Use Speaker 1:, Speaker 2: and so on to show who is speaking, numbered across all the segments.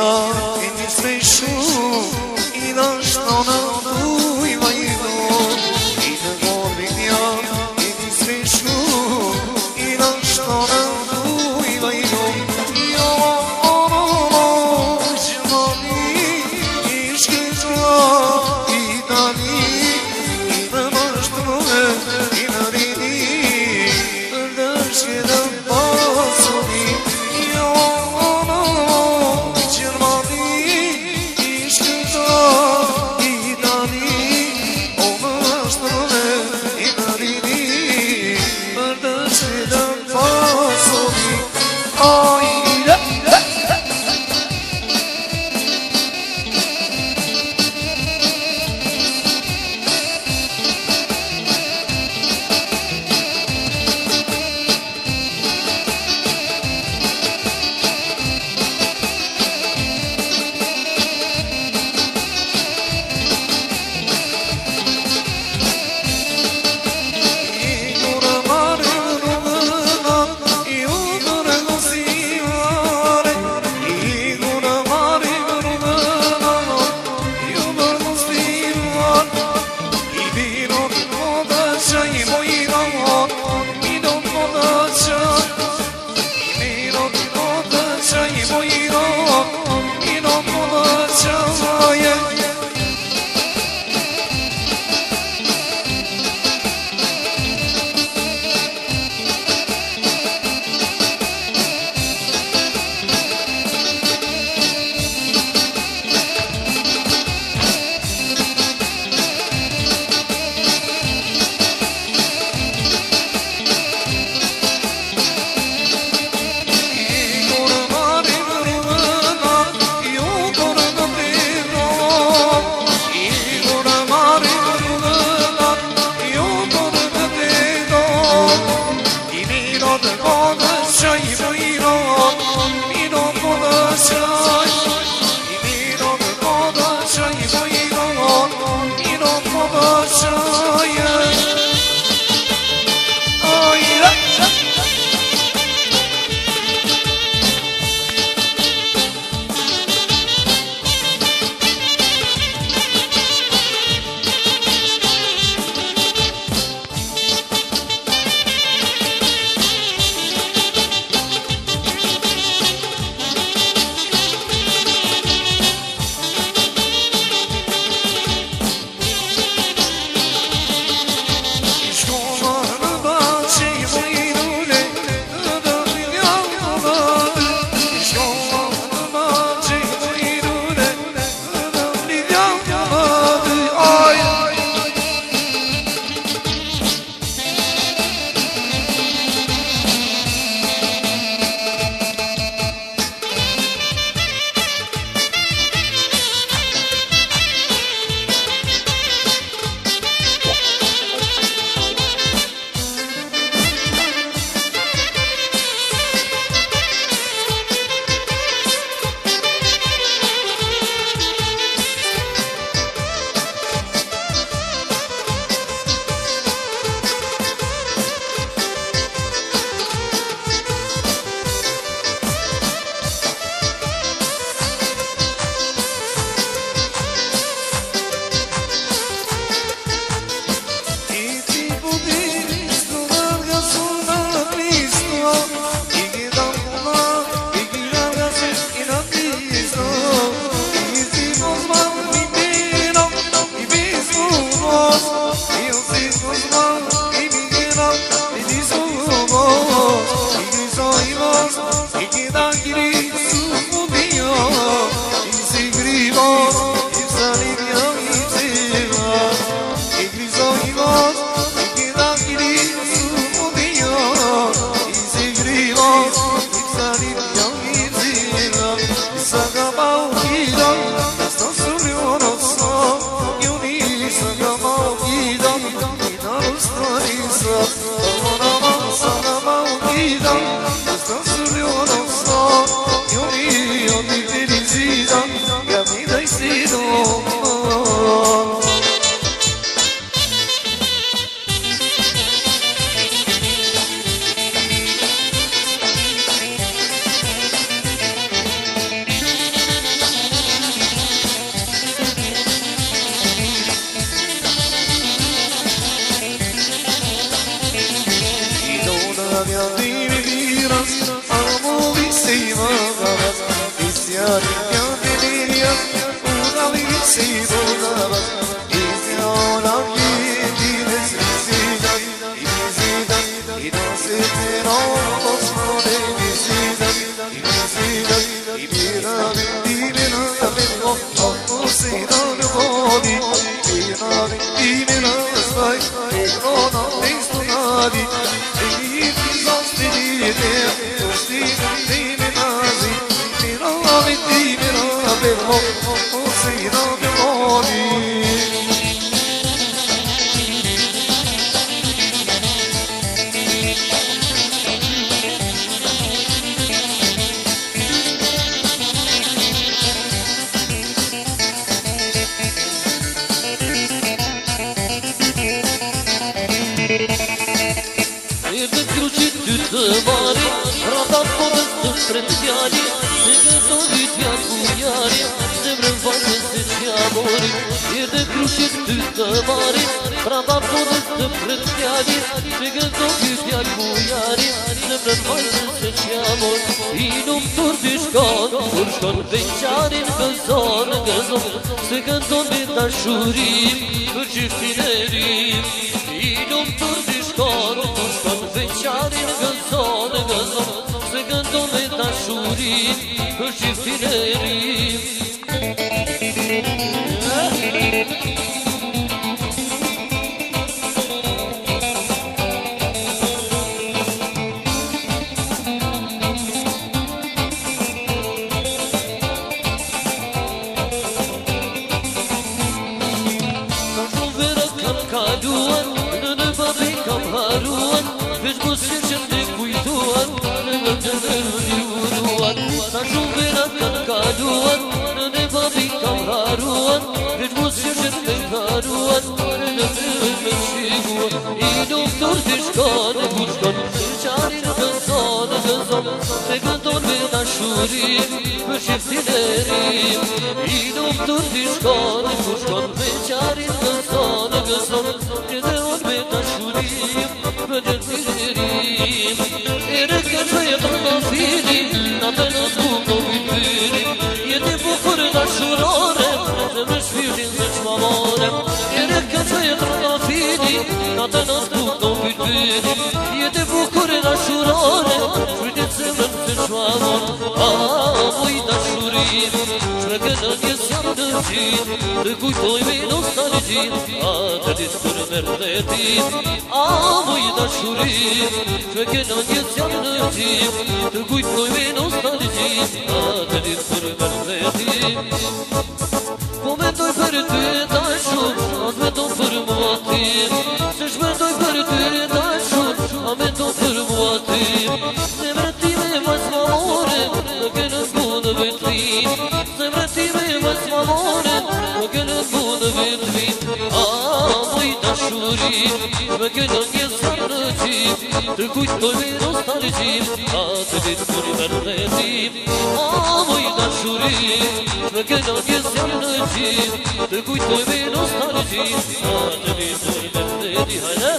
Speaker 1: vidja e një svejshu I da shtona duj vajdo I në gor vidja e një svejshu I da shtona duj vajdo Jo gjmani I shkëta I tani I në mashtrove I në rini Për dërshke dhe pasoni miras Amoli se I magavat İzyarim ya deliriyam Uğralı se I bozavat İzyaram yedine sesidan İmizidan İnasetin olmasmane İmizidan İmizidan İmirabim dimirabim Allahu seydan gadi İmirabim dimirazvay İmronan neystunadi Eğit izaz dedide Dostidam diminazi İmirabim dimirabim Allahu seydan gadi
Speaker 2: Mari, rabat porës të shpret fjali Se gëto vitja kujari Zemrën vajtë se qjamori Erde kruqit ty të mari Rabat porës të shpret fjali Se gëto vitja kujari Zemrën vajtë se qjamori I nuk tur t'i shkon Kur shkon veçarin gëzon Se gëndon me dashurim Për qiftin e rim I nuk tur t'i shkon Kur shkon veçarin gëzon Se gëndon me dashurim Për qiftin e rim Ka shumë vera kam kaluar Në babi kam haruar Veç mësir që të kujtuar Në vëndë në liuruar Sa shumë vera kanë kaluar Në babi kam haruar Veç mësir që të haruar Në vëndë me shiguar I nuk tur t'i shkon Kur shkon qarin gëzon Se gëndon me dashurim Për qiftin e rim I nuk tur t'i shkon Kur shkon me qarin gëzon Që dhe on me dashurim Për qiftin e rim Ere këtë jetë në fili Në të në s'buk në vitërim Jeti bukur dashurore Dhe me shpirtin se qmamore Ere këtë jetë në fili Në të në s'buk në vitërim Jeti bukur dashurore Shpirtin se më të qmamore Muj dashurim Shpërë në njës jam në gjit Të kujtoj me nostalgjit Të ditë për mërdetim Muj dashurim Shpërë në njës jam në gjit Të kujtoj me nostalgjit Të ditë për mërdetim Po mendoj për ty dashur As mendoj për mua tim Se shmendoj për ty dashur A mendoj për mua tim Zemrën time mas mamore Në kënë s'bunë vetrin Zemrën time mas mamore Në kënë s'bunë vetrin Muj dashurim Më kënë njës jam në gjit Të kujtoj me nostalgjim Të ditë për mërdetim Muj dashurim Më kënë njës jam në gjit Të kujtoj me nostalgjim Të ditë për mërdetim Hajde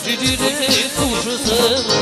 Speaker 2: Cicire, sushëse